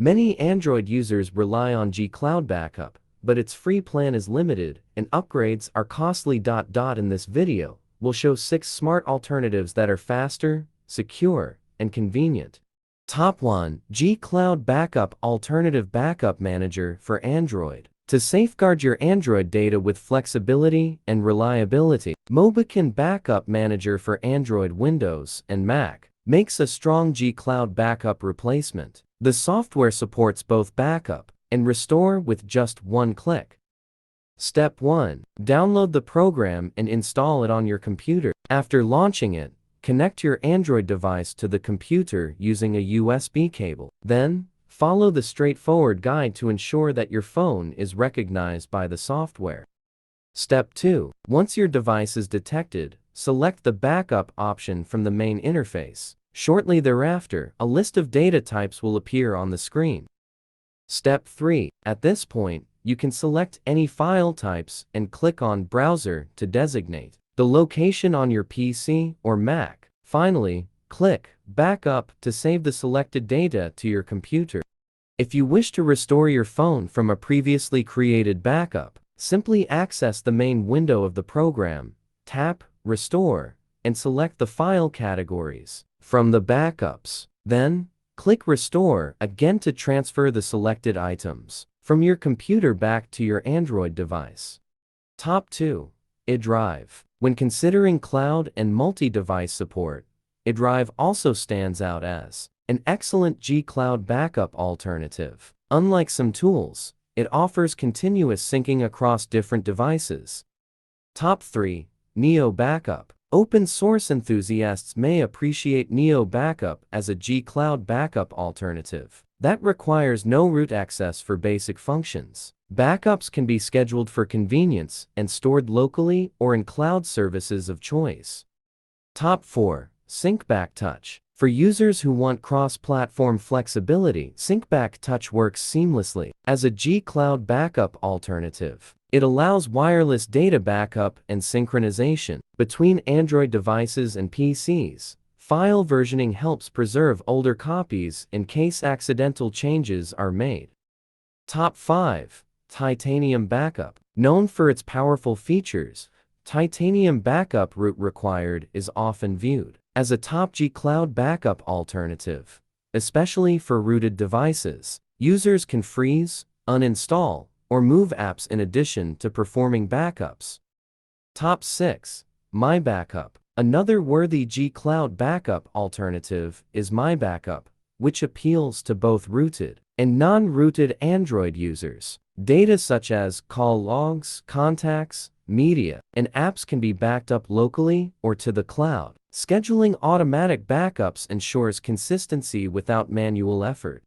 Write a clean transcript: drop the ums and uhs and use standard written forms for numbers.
Many Android users rely on G-Cloud Backup, but its free plan is limited and upgrades are costly. In this video, we'll show 6 smart alternatives that are faster, secure, and convenient. Top 1. G-Cloud Backup Alternative Backup Manager for Android. To safeguard your Android data with flexibility and reliability, MobiKin Backup Manager for Android, Windows, and Mac makes a strong G-Cloud backup replacement. The software supports both backup and restore with just one click. Step 1. Download the program and install it on your computer. After launching it, connect your Android device to the computer using a USB cable. Then, follow the straightforward guide to ensure that your phone is recognized by the software. Step 2. Once your device is detected, select the backup option from the main interface. Shortly thereafter, a list of data types will appear on the screen. Step 3. At this point, you can select any file types and click on Browser to designate the location on your PC or Mac. Finally, click Backup to save the selected data to your computer. If you wish to restore your phone from a previously created backup, simply access the main window of the program, tap Restore, and select the file categories from the backups. Then, click Restore again to transfer the selected items from your computer back to your Android device. Top 2. IDrive. When considering cloud and multi-device support, IDrive also stands out as an excellent G-Cloud backup alternative. Unlike some tools, it offers continuous syncing across different devices. Top 3. Neo Backup. Open source enthusiasts may appreciate Neo Backup as a G-Cloud backup alternative that requires no root access for basic functions. Backups can be scheduled for convenience and stored locally or in cloud services of choice. Top 4. SyncBack Touch. For users who want cross-platform flexibility, SyncBack Touch works seamlessly as a G-Cloud backup alternative. It allows wireless data backup and synchronization between Android devices and PCs. File versioning helps preserve older copies in case accidental changes are made. Top 5. Titanium Backup. Known for its powerful features, Titanium Backup root required is often viewed as a top G-Cloud backup alternative, especially for rooted devices. Users can freeze, uninstall, or move apps in addition to performing backups. Top 6. MyBackup. Another worthy G-Cloud backup alternative is MyBackup, which appeals to both rooted and non-rooted Android users. Data such as call logs, contacts, media, and apps can be backed up locally or to the cloud. Scheduling automatic backups ensures consistency without manual effort.